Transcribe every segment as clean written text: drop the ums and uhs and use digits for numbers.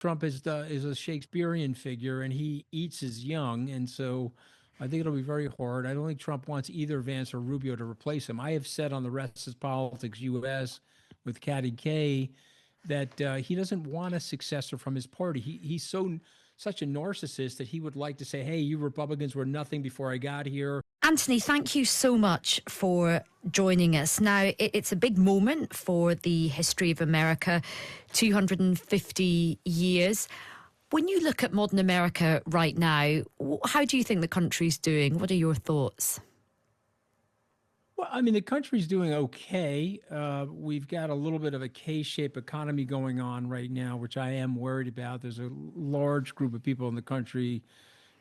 Trump is a Shakespearean figure, and he eats his young, and so I think it'll be very hard. I don't think Trump wants either Vance or Rubio to replace him. I have said on the Rest is Politics US with Caddy K that he doesn't want a successor from his party. He's such a narcissist that he would like to say, "Hey, you Republicans were nothing before I got here." Anthony, thank you so much for joining us. Now, it's a big moment for the history of America, 250 years. When you look at modern America right now, how do you think the country's doing? What are your thoughts? Well, I mean, the country's doing okay. We've got a little bit of a K-shaped economy going on right now, which I am worried about. There's a large group of people in the country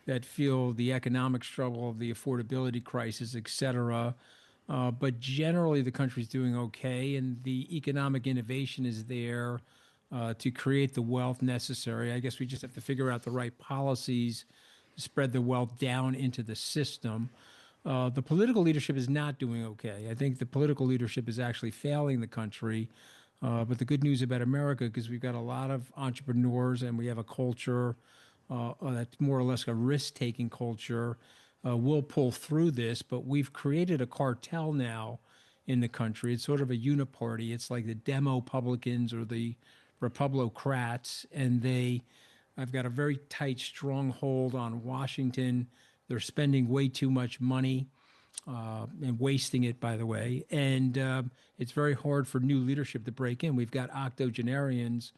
that feel the economic struggle of the affordability crisis, et cetera. But generally, the country's doing okay, and the economic innovation is there to create the wealth necessary. I guess we just have to figure out the right policies to spread the wealth down into the system. The political leadership is not doing okay. I think the political leadership is actually failing the country. But the good news about America, because we've got a lot of entrepreneurs and we have a culture that's more or less a risk-taking culture, we'll pull through this. But we've created a cartel now in the country. It's sort of a uniparty. It's like the Demo-publicans or the Republicrats, and I've got a very tight stronghold on Washington. They're spending way too much money and wasting it, by the way. And it's very hard for new leadership to break in. We've got octogenarians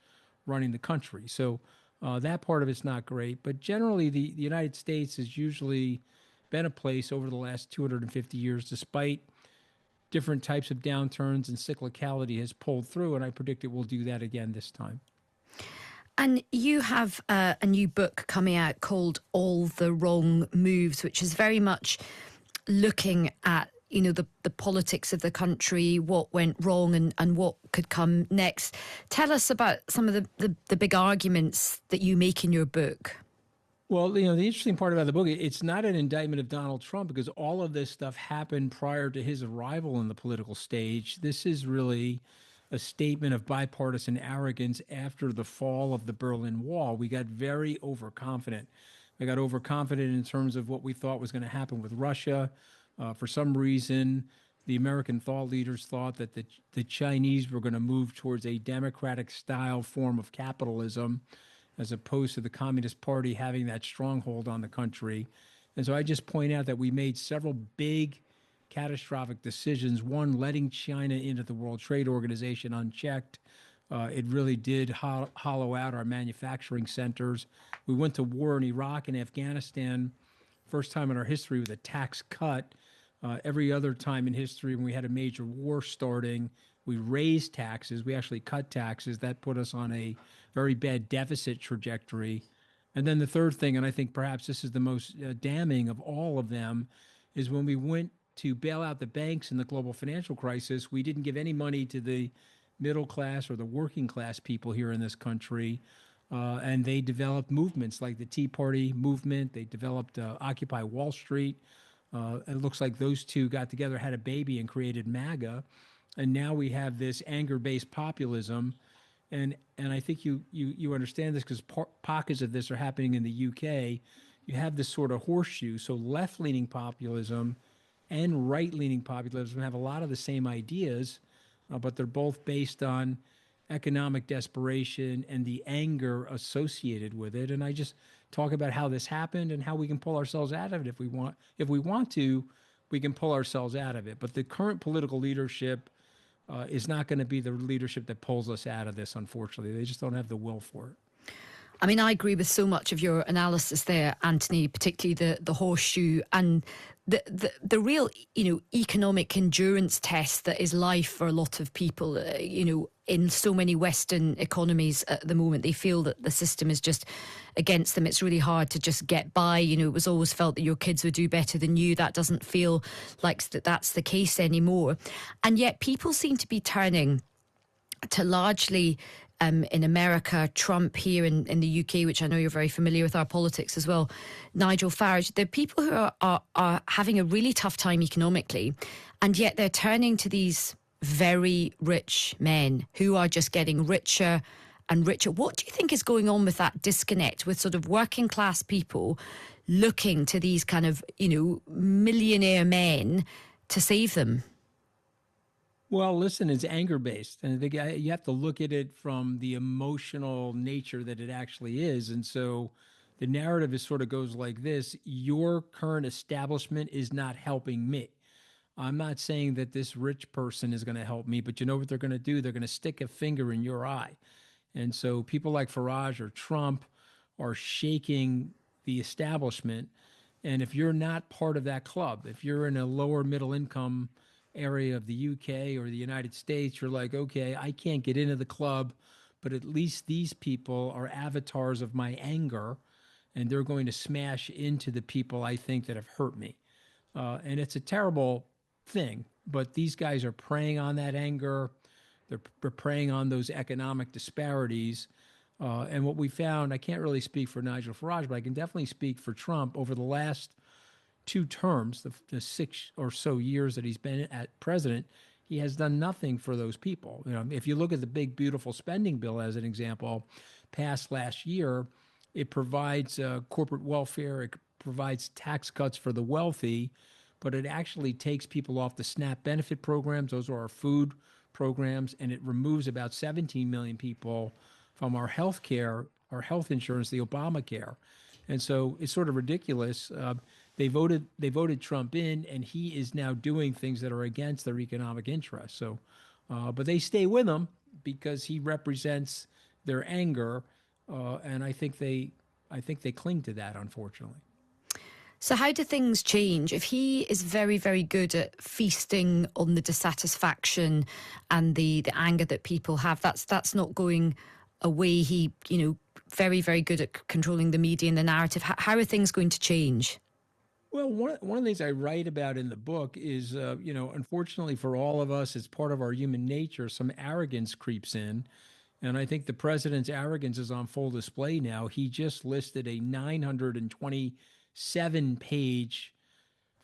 running the country. So that part of it's not great. But generally, the United States has usually been a place over the last 250 years, despite different types of downturns and cyclicality, has pulled through. And I predict it will do that again this time. And you have a new book coming out called All the Wrong Moves, which is very much looking at, the politics of the country, what went wrong and what could come next. Tell us about some of the big arguments that you make in your book. Well, the interesting part about the book, it's not an indictment of Donald Trump, because all of this stuff happened prior to his arrival in the political stage. This is really a statement of bipartisan arrogance after the fall of the Berlin Wall. We got very overconfident. We got overconfident in terms of what we thought was going to happen with Russia. For some reason, the American thought leaders thought that the Chinese were going to move towards a democratic style form of capitalism, as opposed to the Communist Party having that stronghold on the country. And so I just point out that we made several big catastrophic decisions. One, letting China into the World Trade Organization unchecked. It really did hollow out our manufacturing centers. We went to war in Iraq and Afghanistan, first time in our history, with a tax cut. Every other time in history when we had a major war starting, we raised taxes. We actually cut taxes. That put us on a very bad deficit trajectory. And then the third thing, and I think perhaps this is the most damning of all of them, is when we went to bail out the banks in the global financial crisis, we didn't give any money to the middle class or the working class people here in this country. And they developed movements like the Tea Party movement. They developed Occupy Wall Street. It looks like those two got together, had a baby, and created MAGA. And now we have this anger-based populism. And I think you understand this, because pockets of this are happening in the UK. You have this sort of horseshoe. So left-leaning populism and right-leaning populism have a lot of the same ideas, but they're both based on economic desperation and the anger associated with it. And I just talk about how this happened and how we can pull ourselves out of it if we want. If we want to, we can pull ourselves out of it. But the current political leadership is not going to be the leadership that pulls us out of this, unfortunately. They just don't have the will for it. I mean, I agree with so much of your analysis there, Anthony, particularly the horseshoe and the real, economic endurance test that is life for a lot of people. In so many Western economies at the moment, they feel that the system is just against them. It's really hard to just get by. It was always felt that your kids would do better than you. That doesn't feel like that's the case anymore. And yet people seem to be turning to largely in America, Trump here in the UK, which I know you're very familiar with our politics as well, Nigel Farage. They're people who are having a really tough time economically, and yet they're turning to these very rich men who are just getting richer and richer. What do you think is going on with that disconnect with sort of working class people looking to these kind of, millionaire men to save them? Well, listen, it's anger based, and I think you have to look at it from the emotional nature that it actually is. And so the narrative is sort of goes like this: your current establishment is not helping me. I'm not saying that this rich person is going to help me, but you know what they're going to do? They're going to stick a finger in your eye. And so people like Farage or Trump are shaking the establishment. And if you're not part of that club, if you're in a lower middle income area of the UK or the United States, you're like, okay, I can't get into the club, but at least these people are avatars of my anger, and they're going to smash into the people I think that have hurt me. And it's a terrible thing, but these guys are preying on that anger. They're preying on those economic disparities. And what we found, I can't really speak for Nigel Farage, but I can definitely speak for Trump over the last two terms, the 6 or so years that he's been at president, he has done nothing for those people. If you look at the big, beautiful spending bill as an example, passed last year, it provides corporate welfare, it provides tax cuts for the wealthy, but it actually takes people off the SNAP benefit programs. Those are our food programs, and it removes about 17 million people from our health care, our health insurance, the Obamacare. And so it's sort of ridiculous. They voted Trump in, and he is now doing things that are against their economic interests. So, but they stay with him because he represents their anger, and I think they cling to that, unfortunately. So how do things change if he is very, very good at feasting on the dissatisfaction and the anger that people have? That's not going away. He, very, very good at controlling the media and the narrative. How are things going to change? Well, one of the things I write about in the book is, unfortunately for all of us, it's part of our human nature. Some arrogance creeps in. And I think the president's arrogance is on full display now. He just listed a 927-page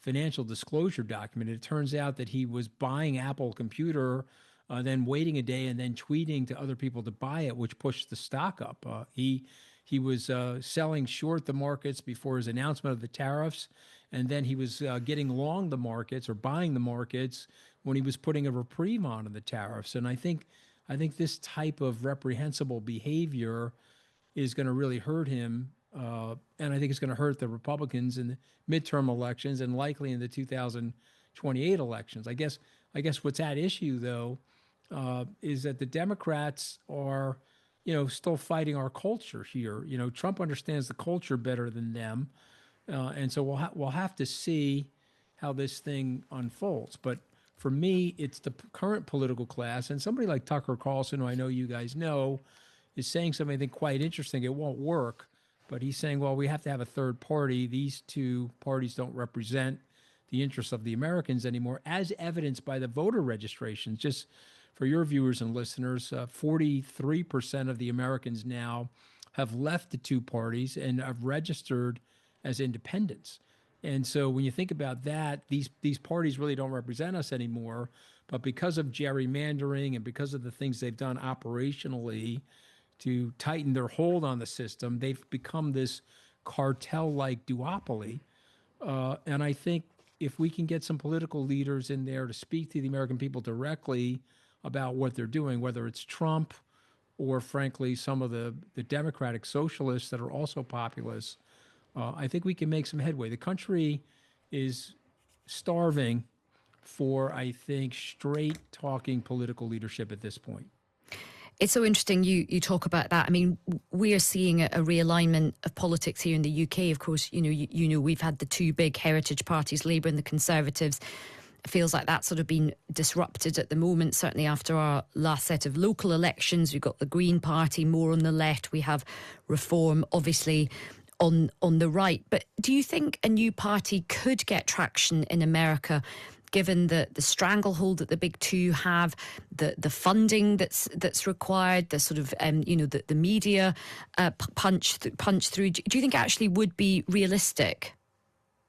financial disclosure document. It turns out that he was buying Apple Computer, then waiting a day and then tweeting to other people to buy it, which pushed the stock up. He was selling short the markets before his announcement of the tariffs, and then he was getting long the markets or buying the markets when he was putting a reprieve on the tariffs. And I think this type of reprehensible behavior is going to really hurt him, and I think it's going to hurt the Republicans in the midterm elections and likely in the 2028 elections. I guess what's at issue though is that the Democrats are, still fighting our culture here. Trump understands the culture better than them, and so we'll have to see how this thing unfolds. But for me, it's the current political class, and somebody like Tucker Carlson, who I know you guys know, is saying something I think quite interesting. It won't work, but he's saying, well, we have to have a third party. These two parties don't represent the interests of the Americans anymore, as evidenced by the voter registrations. Just for your viewers and listeners, 43% of the Americans now have left the two parties and have registered as independents. And so when you think about that, these parties really don't represent us anymore. But because of gerrymandering and because of the things they've done operationally to tighten their hold on the system, they've become this cartel-like duopoly. And I think if we can get some political leaders in there to speak to the American people directly about what they're doing, whether it's Trump or, frankly, some of the Democratic socialists that are also populists, I think we can make some headway. The country is starving for, I think, straight talking political leadership at this point. It's so interesting you talk about that. I mean, we are seeing a realignment of politics here in the UK. Of course, we've had the two big heritage parties, Labour and the Conservatives. It feels like that's sort of been disrupted at the moment, certainly after our last set of local elections. We've got the Green Party more on the left. We have Reform, obviously, on the right. But do you think a new party could get traction in America, given the stranglehold that the big two have, the funding that's required, the sort of the media punch through? Do you think it actually would be realistic?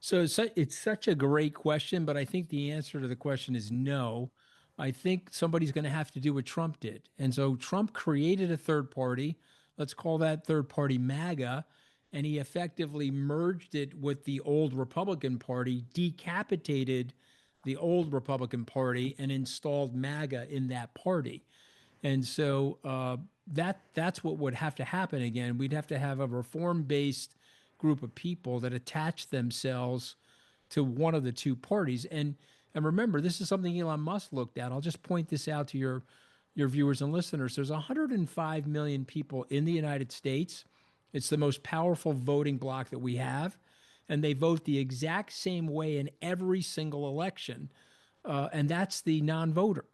So it's such a great question, but I think the answer to the question is no. I think somebody's going to have to do what Trump did. And so Trump created a third party. Let's call that third party MAGA. And he effectively merged it with the old Republican Party, decapitated the old Republican Party, and installed MAGA in that party. And so that's what would have to happen again. We'd have to have a reform-based group of people that attach themselves to one of the two parties. And remember, this is something Elon Musk looked at. I'll just point this out to your viewers and listeners. There's 105 million people in the United States. It's the most powerful voting bloc that we have, and they vote the exact same way in every single election, and that's the non-voter.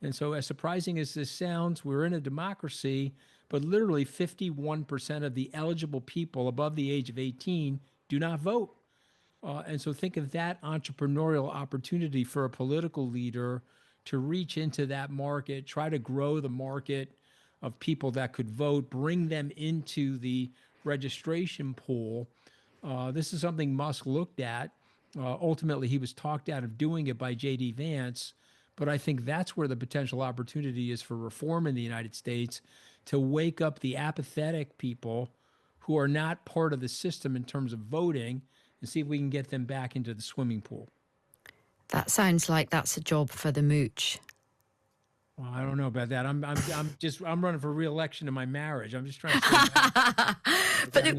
And so, as surprising as this sounds, we're in a democracy, but literally 51% of the eligible people above the age of 18 do not vote. And so think of that entrepreneurial opportunity for a political leader to reach into that market, try to grow the market of people that could vote, bring them into the registration pool. This is something Musk looked at. Ultimately, he was talked out of doing it by J.D. Vance. But I think that's where the potential opportunity is for reform in the United States, to wake up the apathetic people who are not part of the system in terms of voting, and see if we can get them back into the swimming pool. That sounds like that's a job for the mooch. Well, I don't know about that. I'm running for re-election in my marriage. I'm just trying to. But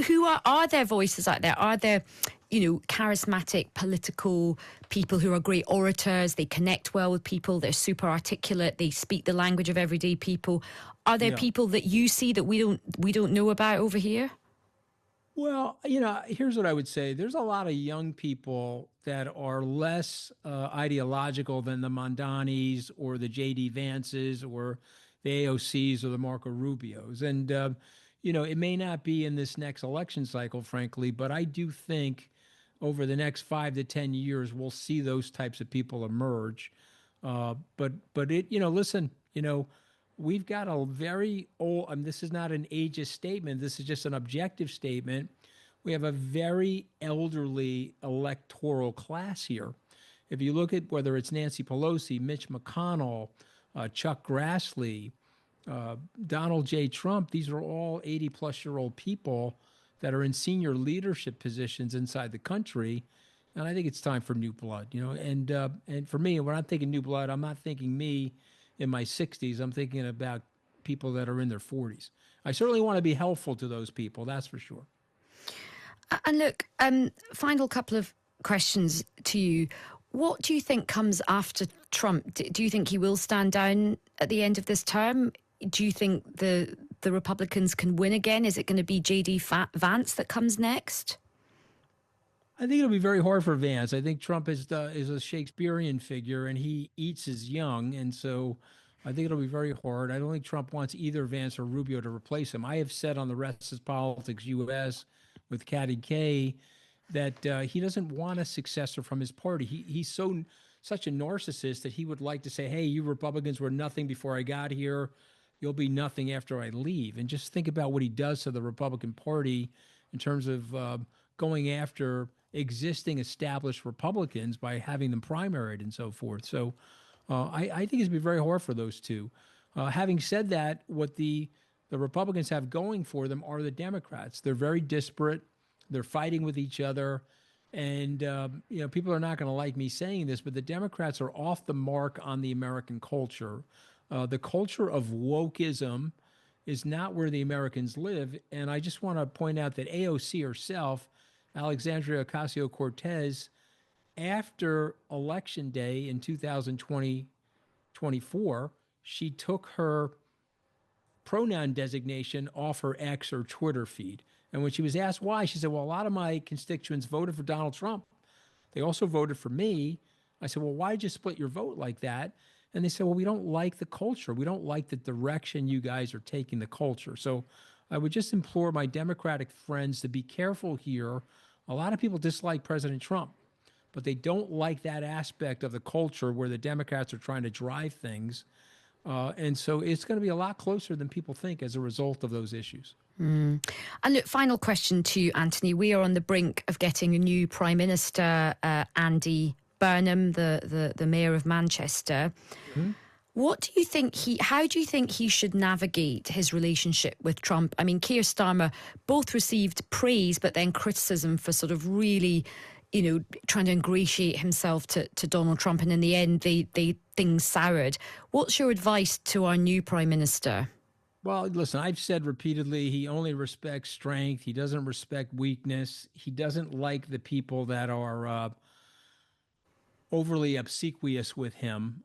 who are there voices out there? Are there, charismatic political people who are great orators? They connect well with people. They're super articulate. They speak the language of everyday people. Are there people that you see that we don't know about over here? Well, here's what I would say. There's a lot of young people that are less ideological than the Mondanis or the J.D. Vances or the AOCs or the Marco Rubios. And, it may not be in this next election cycle, frankly, but I do think over the next 5 to 10 years, we'll see those types of people emerge. But listen, we've got a very old, this is not an ageist statement. This is just an objective statement. We have a very elderly electoral class here. If you look at whether it's Nancy Pelosi, Mitch McConnell, Chuck Grassley, Donald J. Trump, these are all 80-plus-year-old people that are in senior leadership positions inside the country. And I think it's time for new blood, and for me, when I'm thinking new blood, I'm not thinking me in my 60s. I'm thinking about people that are in their 40s. I certainly want to be helpful to those people, that's for sure. And look, final couple of questions to you. What do you think comes after Trump? Do you think he will stand down at the end of this term? Do you think the Republicans can win again? Is it going to be J.D. Vance that comes next? I think it'll be very hard for Vance. I think Trump is a Shakespearean figure, and he eats his young. And so I think it'll be very hard. I don't think Trump wants either Vance or Rubio to replace him. I have said on the Rest is Politics US with Katty Kay that he doesn't want a successor from his party. He's such a narcissist that he would like to say, hey, you Republicans were nothing before I got here. You'll be nothing after I leave. And just think about what he does to the Republican Party in terms of going after existing established Republicans by having them primaried and so forth. So I think it's going to be very hard for those two. Having said that, what the Republicans have going for them are the Democrats. They're very disparate. They're fighting with each other. And, people are not going to like me saying this, but the Democrats are off the mark on the American culture. The culture of wokeism is not where the Americans live. And I just want to point out that AOC herself, Alexandria Ocasio-Cortez, after Election Day in 2024, she took her pronoun designation off her X or Twitter feed. And when she was asked why, she said, well, a lot of my constituents voted for Donald Trump. They also voted for me. I said, well, why did you split your vote like that? And they said, well, we don't like the culture. We don't like the direction you guys are taking the culture. So I would just implore my Democratic friends to be careful here. A lot of people dislike President Trump, but they don't like that aspect of the culture where the Democrats are trying to drive things. And so it's going to be a lot closer than people think as a result of those issues. And look, final question to you, Anthony. We are on the brink of getting a new Prime Minister, Andy Burnham, the mayor of Manchester. Mhm. What do you think how do you think he should navigate his relationship with Trump? I mean, Keir Starmer both received praise, but then criticism for sort of really, trying to ingratiate himself to Donald Trump. And in the end, things soured. What's your advice to our new prime minister? Well, listen, I've said repeatedly he only respects strength. He doesn't respect weakness. He doesn't like the people that are overly obsequious with him.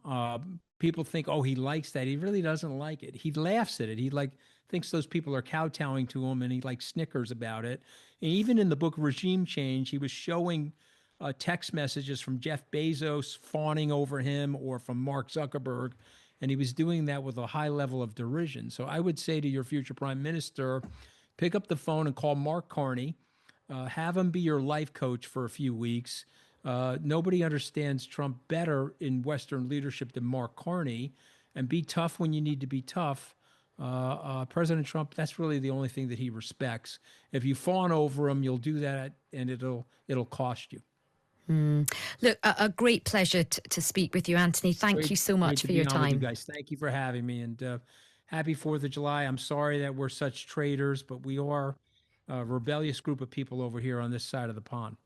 People think, oh, he likes that. He really doesn't like it. He laughs at it. He like thinks those people are kowtowing to him, and he like snickers about it. And even in the book Regime Change, he was showing text messages from Jeff Bezos fawning over him, or from Mark Zuckerberg, and he was doing that with a high level of derision. So I would say to your future prime minister, pick up the phone and call Mark Carney, have him be your life coach for a few weeks. Nobody understands Trump better in Western leadership than Mark Carney, and be tough when you need to be tough. President Trump, that's really the only thing that he respects. If you fawn over him, you'll do that, and it'll cost you. Look, a great pleasure to speak with you, Anthony. Thank you so Great much to for be your on with you time. guys. Thank you for having me, and happy Fourth of July. I'm sorry that we're such traitors, but we are a rebellious group of people over here on this side of the pond.